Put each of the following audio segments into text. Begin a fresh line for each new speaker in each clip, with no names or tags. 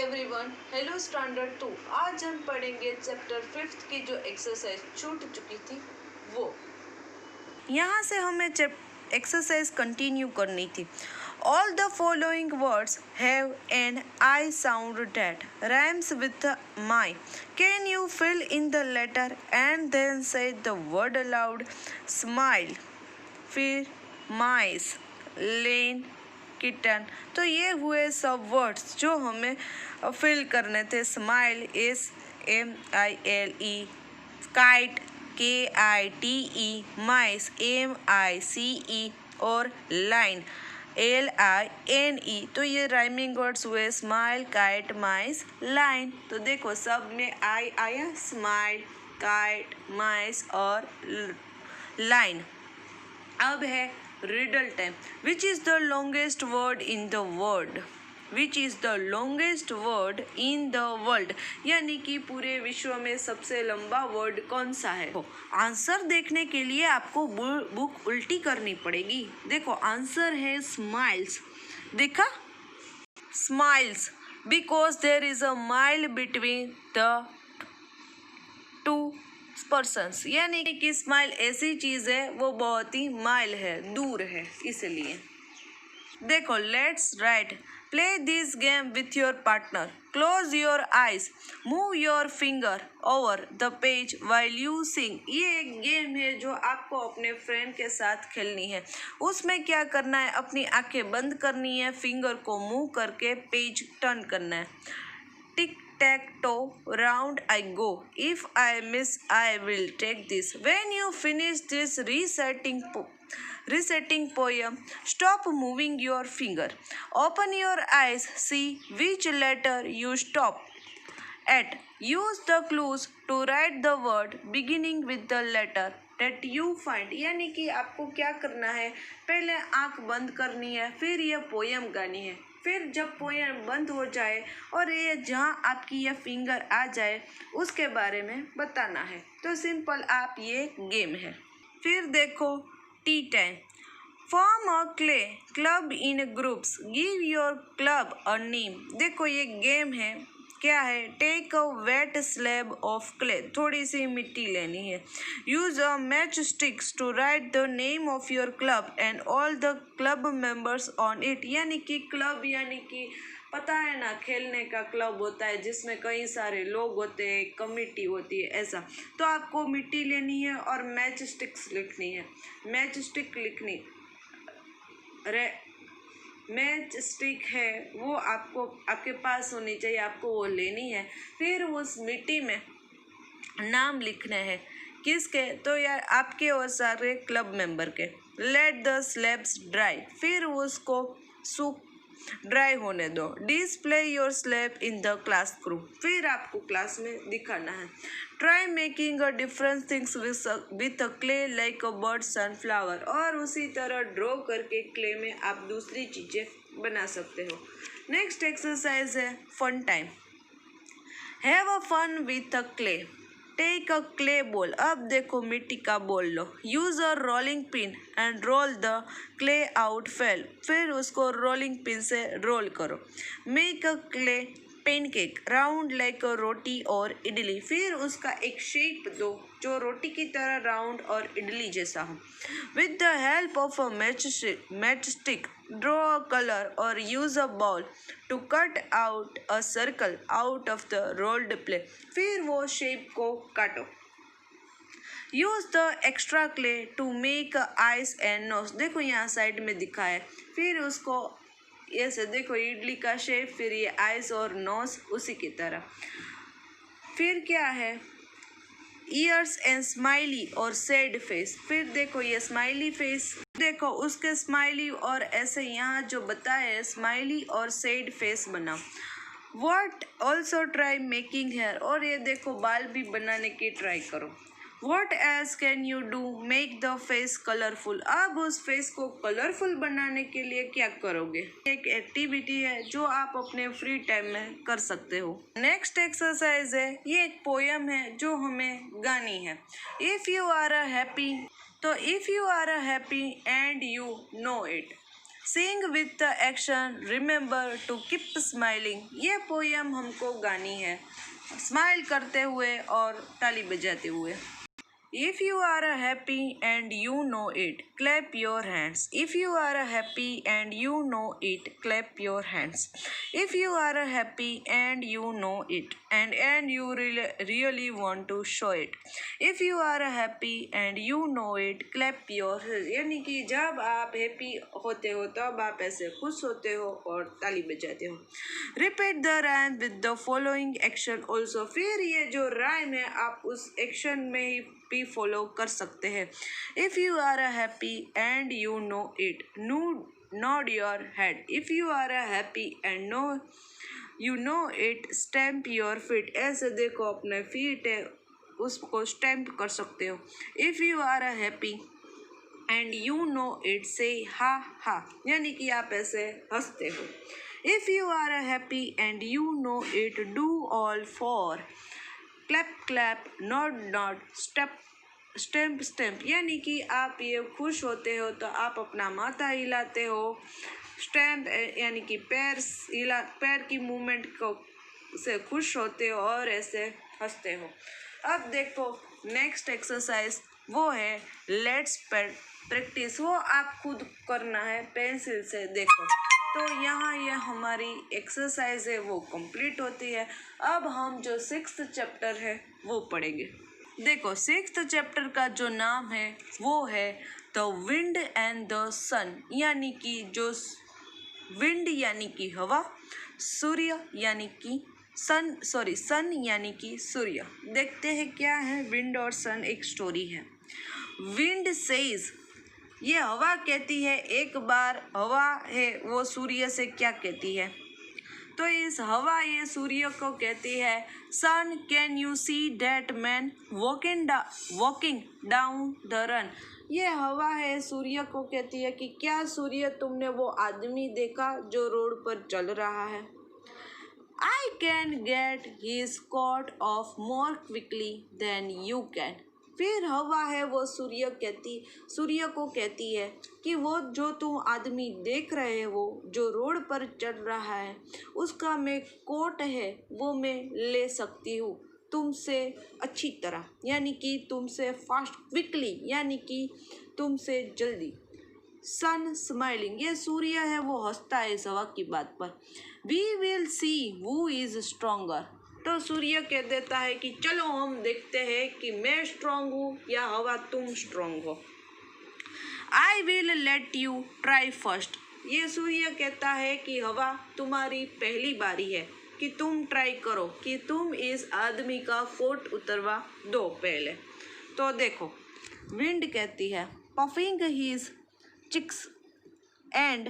Everyone, hello standard 2। आज हम पढ़ेंगे चैप्टर 5 की जो एक्सरसाइज छूट चुकी थी वो। यहाँ से हमें एक्सरसाइज कंटिन्यू करनी थी। All the following words have an I sound that rhymes with my. Can you fill in the letter and then say the word aloud? Smile, फिर माइस, लेन, किटन। तो ये हुए सब वर्ड्स जो हमें फिल करने थे। स्माइल SMILE, काइट KITE, माइस MICE और लाइन LINE। तो ये राइमिंग वर्ड्स हुए स्माइल, काइट, माइस, लाइन। तो देखो सब में आई आया, स्माइल, काइट, माइस और लाइन। अब है riddle time. Which is the longest word in the world? Which is the longest word in the world, यानी कि पूरे विश्व में सबसे लंबा वर्ड कौन सा है? आंसर देखने के लिए आपको बुक उल्टी करनी पड़ेगी। देखो आंसर है स्माइल्स। देखा, smiles, because there is a mile between the two persons, यानी कि स्माइल ऐसी चीज है वो बहुत ही माइल है, दूर है, इसलिए। देखो let's write. Play this game with your partner. Close your eyes, move your finger over the page while you sing. ये एक गेम है जो आपको अपने फ्रेंड के साथ खेलनी है। उसमें क्या करना है, अपनी आंखें बंद करनी है, फिंगर को मूव करके पेज टर्न करना है। Tic tac toe, round I go. If I miss, I will take this. When you finish this reciting poem, stop moving your finger. Open your eyes, see which letter you stop at. Use the clues to write the word beginning with the letter that you find. यानी कि आपको क्या करना है, पहले आंख बंद करनी है, फिर ये पोयम गानी है। फिर जब पोयम बंद हो जाए और ये जहाँ आपकी ये फिंगर आ जाए उसके बारे में बताना है। तो सिंपल आप ये गेम है। फिर देखो tea time. Form a clay club in groups, give your club a name. देखो ये गेम है, क्या है, take a wet slab of clay, थोड़ी सी मिट्टी लेनी है। Use a match sticks to write the name of your club and all the club members on it. यानी कि क्लब यानी कि पता है ना, खेलने का क्लब होता है जिसमें कई सारे लोग होते हैं, कमिटी होती है, ऐसा। तो आपको मिट्टी लेनी है और मैच स्टिक्स लिखनी है। मैच स्टिक लिखनी मैच स्टिक है वो आपको आपके पास होनी चाहिए, आपको वो लेनी है। फिर उस मिट्टी में नाम लिखने हैं। किसके? तो यार आपके और सारे क्लब मेंबर के। लेट द स्लैब्स ड्राई, फिर उसको सूख ड्राई होने दो। Display your slab in the classroom, फिर आपको क्लास में दिखाना है। Try making a different things with a clay like a bird, sunflower, और उसी तरह ड्रॉ करके क्ले में आप दूसरी चीज़ें बना सकते हो। नेक्स्ट एक्सरसाइज है fun time. Have a fun with a clay. Take a clay ball, अब देखो मिट्टी का बॉल लो। Use a rolling pin and roll the clay out fail, फिर उसको रोलिंग पिन से रोल करो। Make a clay pancake round like a roti और इडली, फिर उसका एक शेप दो जो रोटी की तरह राउंड और इडली जैसा हो। With the help of a match stick draw a colour और use a ball to cut out a circle out of the rolled play, फिर वो शेप को काटो। Use the extra clay to make eyes and nose, देखो यहाँ side में दिखा है। फिर उसको ऐसे देखो इडली का शेप, फिर ये आइस और नोज उसी की तरह। फिर क्या है, ईयर्स एंड स्माइली और सैड फेस, फिर देखो ये स्माइली फेस, देखो उसके स्माइली और ऐसे यहाँ जो बताया है स्माइली और सैड फेस बनाओ। What also try making hair, और ये देखो बाल भी बनाने की ट्राई करो। What else can you do? Make the face colorful. अब उस फेस को कलरफुल बनाने के लिए क्या करोगे? एक एक्टिविटी है जो आप अपने फ्री टाइम में कर सकते हो। नेक्स्ट एक्सरसाइज है, ये एक पोयम है जो हमें गानी है। If you are happy and you know it, sing with the action, remember to keep smiling. ये पोयम हमको गानी है स्माइल करते हुए और ताली बजाते हुए। If you are happy and you know it, clap your hands. If you are happy and you know it, clap your hands. If you are happy and you know it, and you really want to show it. If you are happy and you know it, clap your hands. यानी कि जब आप happy होते हो तब आप ऐसे खुश होते हो और ताली बजाते हो। Repeat the rhyme with the following action also. फिर ये जो राइम है आप उस एक्शन में ही भी फॉलो कर सकते हैं। If you are happy and you know it, nod your head. If you are happy and you know it, stamp your feet. ऐसे देखो अपने फीट है उसको स्टैम्प कर सकते हो। If you are happy and you know it, say ha ha, यानी कि आप ऐसे हंसते हो। If you are happy and you know it, do all four. Clap clap, nod nod, stamp stamp, यानी कि आप ये खुश होते हो तो आप अपना माथा हिलाते हो। स्टैम्प यानी कि पैर की मूवमेंट को से खुश होते हो और ऐसे हंसते हो। अब देखो नेक्स्ट एक्सरसाइज वो है लेट्स प्रैक्टिस। वो आप खुद करना है पेंसिल से। देखो तो यहाँ ये हमारी एक्सरसाइज है वो कंप्लीट होती है। अब हम जो 6th चैप्टर है वो पढ़ेंगे। देखो 6th चैप्टर का जो नाम है वो है द विंड एंड द सन, यानी कि जो विंड यानी कि हवा, सूर्य यानी कि सन यानी कि सूर्य। देखते हैं क्या है विंड और सन। एक स्टोरी है। विंड सेज, ये हवा कहती है। एक बार हवा है वो सूर्य से क्या कहती है, तो इस हवा ये सूर्य को कहती है sun can you see that man walking down the run. ये हवा है सूर्य को कहती है कि क्या सूर्य तुमने वो आदमी देखा जो रोड पर चल रहा है। I can get his coat off more quickly than you can. फिर हवा है वो सूर्य को कहती है कि वो जो तुम आदमी देख रहे हो जो रोड पर चल रहा है उसका मैं कोट है वो मैं ले सकती हूँ तुमसे अच्छी तरह, यानी कि तुमसे फास्ट, क्विकली यानी कि तुमसे जल्दी। सन स्माइलिंग, ये सूर्य है वो हंसता है इस हवा की बात पर। We will see who is stronger, तो सूर्य कह देता है कि चलो हम देखते हैं कि मैं स्ट्रांग हूँ या हवा तुम स्ट्रांग हो। I will let you try first, ये सूर्य कहता है कि हवा तुम्हारी पहली बारी है कि तुम ट्राई करो कि तुम इस आदमी का कोट उतरवा दो पहले। तो देखो विंड कहती है puffing his cheeks and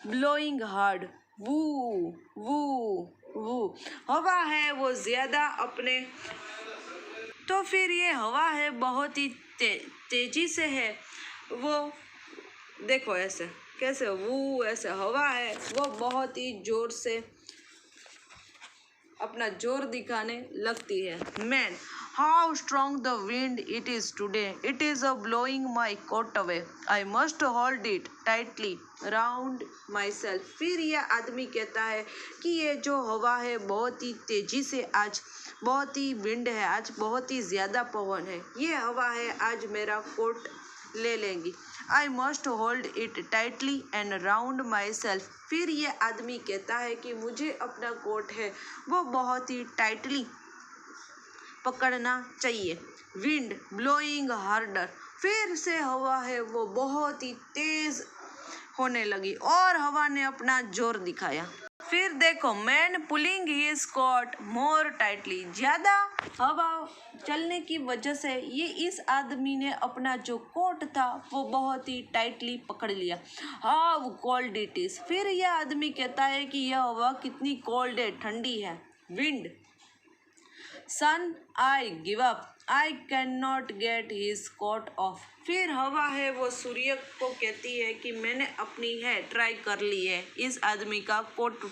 blowing hard, वू वू वो हवा है वो ज़्यादा अपने, तो फिर ये हवा है बहुत ही तेजी से है वो। देखो ऐसे कैसे वो ऐसे हवा है वो बहुत ही ज़ोर से अपना जोर दिखाने लगती है। Man how strong the wind it is today, it is blowing my coat away, I must hold it tightly round myself. फिर यह आदमी कहता है कि ये जो हवा है बहुत ही तेज़ी से आज बहुत ही विंड है, आज बहुत ही ज़्यादा पवन है, ये हवा है आज मेरा कोट ले लेंगी। आई must hold it tightly and round myself. फिर ये आदमी कहता है कि मुझे अपना कोट है वो बहुत ही टाइटली पकड़ना चाहिए। विंड ब्लोइंग हार्डर, फिर से हवा है वो बहुत ही तेज़ होने लगी और हवा ने अपना जोर दिखाया। फिर देखो मैन पुलिंग हिज कोट मोर टाइटली, ज़्यादा हवा चलने की वजह से ये इस आदमी ने अपना जो कोट था वो बहुत ही टाइटली पकड़ लिया। हाउ कोल्ड इट इज़, फिर यह आदमी कहता है कि यह हवा कितनी कोल्ड है, ठंडी है। Wind sun I give up, I can not get his coat off. फिर हवा है वो सूर्य को कहती है कि मैंने अपनी है ट्राई कर ली है इस आदमी का कोट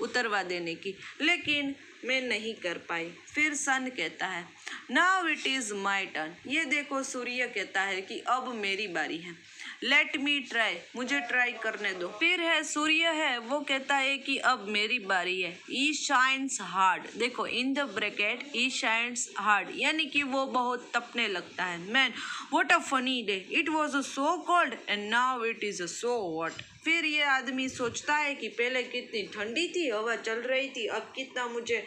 उतरवा देने की, लेकिन मैं नहीं कर पाई। फिर सन कहता है now it is my turn, ये देखो सूर्य कहता है कि अब मेरी बारी है। लेट मी ट्राई, मुझे ट्राई करने दो। फिर है सूर्य है, वो कहता है कि अब मेरी बारी है। ई शाइन्स हार्ड, देखो in the bracket E shines hard, यानी कि वो बहुत तपने लगता है। Man what a funny day, it was so cold and now it is so hot. फिर ये आदमी सोचता है कि पहले कितनी ठंडी थी, हवा चल रही थी, अब कितना मुझे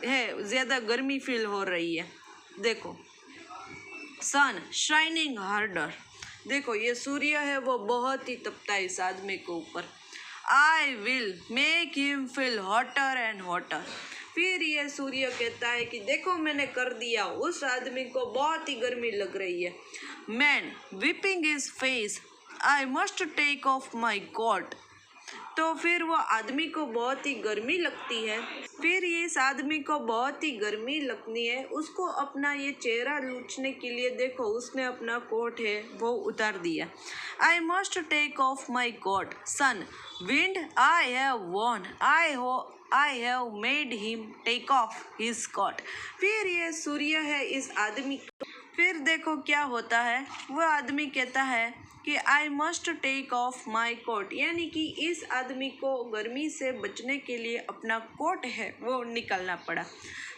है ज़्यादा गर्मी फील हो रही है। देखो सन शाइनिंग हार्डर, देखो ये सूर्य है वो बहुत ही तपता है इस आदमी के ऊपर। I will make him feel hotter and hotter, फिर ये सूर्य कहता है कि देखो मैंने कर दिया, उस आदमी को बहुत ही गर्मी लग रही है। Man wiping his face, I must take off my coat, तो फिर वो आदमी को बहुत ही गर्मी लगती है। फिर ये इस आदमी को बहुत ही गर्मी लगती है, उसको अपना ये चेहरा लूचने के लिए देखो उसने अपना कोट है वो उतार दिया। I must take off my coat, sun wind I have won, I have made him take off his coat, फिर ये सूर्य है इस आदमी। फिर देखो क्या होता है, वो आदमी कहता है कि I must take off my coat, यानी कि इस आदमी को गर्मी से बचने के लिए अपना कोट है वो निकालना पड़ा।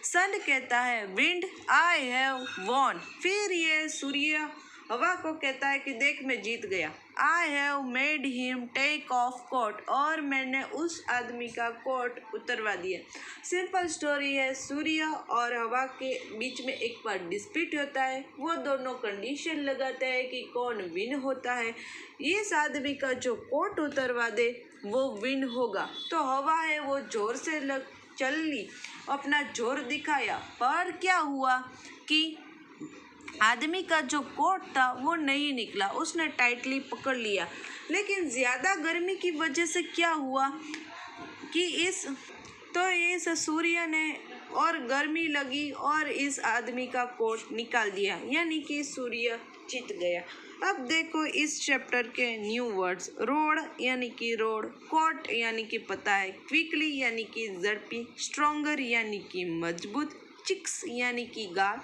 सन कहता है विंड आई हैव वॉन, फिर ये सूर्य हवा को कहता है कि देख मैं जीत गया। I have made him take off coat, और मैंने उस आदमी का कोट उतरवा दिया। सिंपल स्टोरी है, सूर्य और हवा के बीच में एक बार डिस्प्यूट होता है, वो दोनों कंडीशन लगाते हैं कि कौन विन होता है। इस आदमी का जो कोट उतरवा दे वो विन होगा। तो हवा है वो जोर से चल ली, अपना जोर दिखाया, पर क्या हुआ कि आदमी का जो कोट था वो नहीं निकला, उसने टाइटली पकड़ लिया। लेकिन ज़्यादा गर्मी की वजह से क्या हुआ कि इस सूर्य ने और गर्मी लगी और इस आदमी का कोट निकाल दिया, यानी कि सूर्य जीत गया। अब देखो इस चैप्टर के न्यू वर्ड्स, रोड यानी कि रोड, कोट यानी कि पता है, क्विकली यानी कि झड़पी, स्ट्रॉन्गर यानी कि मजबूत, चिक्स यानी कि गाल,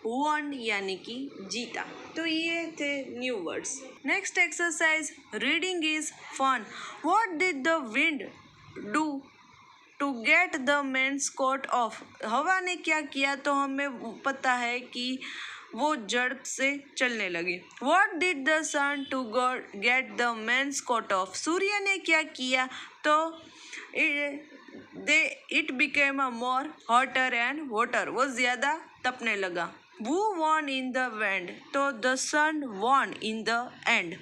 वन यानी कि जीता। तो ये थे new words. Next exercise, reading is fun. What did the wind do to get the men's coat off, हवा ने क्या किया, तो हमें पता है कि वो जड़ से चलने लगी। What did the sun to get the men's coat off, सूर्य ने क्या किया, तो it became a more hotter and hotter, वो ज़्यादा तपने लगा। Who won in the end, तो the sun won in the end.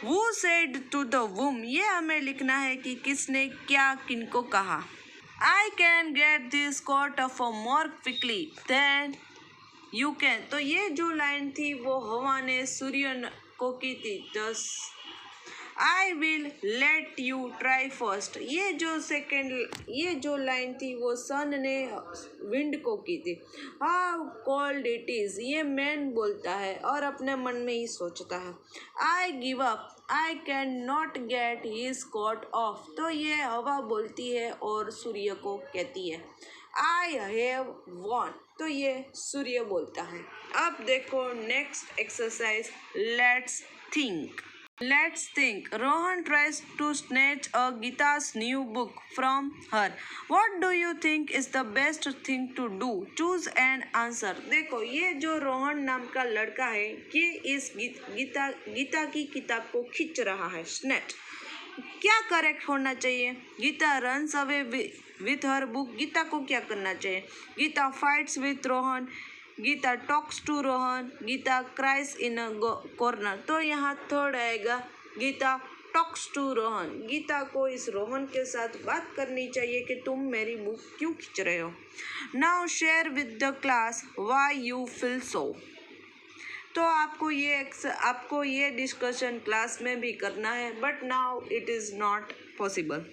Who said to the whom, ये हमें लिखना है कि किसने क्या किनको कहा। I can get this coat of a more quickly than you can, तो ये जो लाइन थी वो हवा ने सूर्य को की थी। दस I will let you try first, ये जो लाइन थी वो सन ने विंड को की थी। हाउ कोल्ड इट इज़, ये मैन बोलता है और अपने मन में ही सोचता है। I give up, I can not get his coat off, तो ये हवा बोलती है और सूर्य को कहती है। आई हैव वॉन, तो ये सूर्य बोलता है। अब देखो next exercise, let's think. Let's think. Rohan tries to snatch a Gita's new book from her. What do you think is the best thing to do? Choose an answer. देखो ये जो रोहन नाम का लड़का है ये इस गीता की किताब को खींच रहा है। स्नैच, क्या करेक्ट होना चाहिए? Geeta runs away with her book, Geeta को क्या करना चाहिए? Geeta fights with Rohan, Geeta talks to Rohan, Geeta cries in a corner, तो यहाँ थर्ड आएगा गीता टॉक्स टू रोहन। गीता को इस रोहन के साथ बात करनी चाहिए कि तुम मेरी बुक क्यों खींच रहे हो। Now share with the class why you feel so, तो आपको ये डिस्कशन क्लास में भी करना है, but now it is not possible.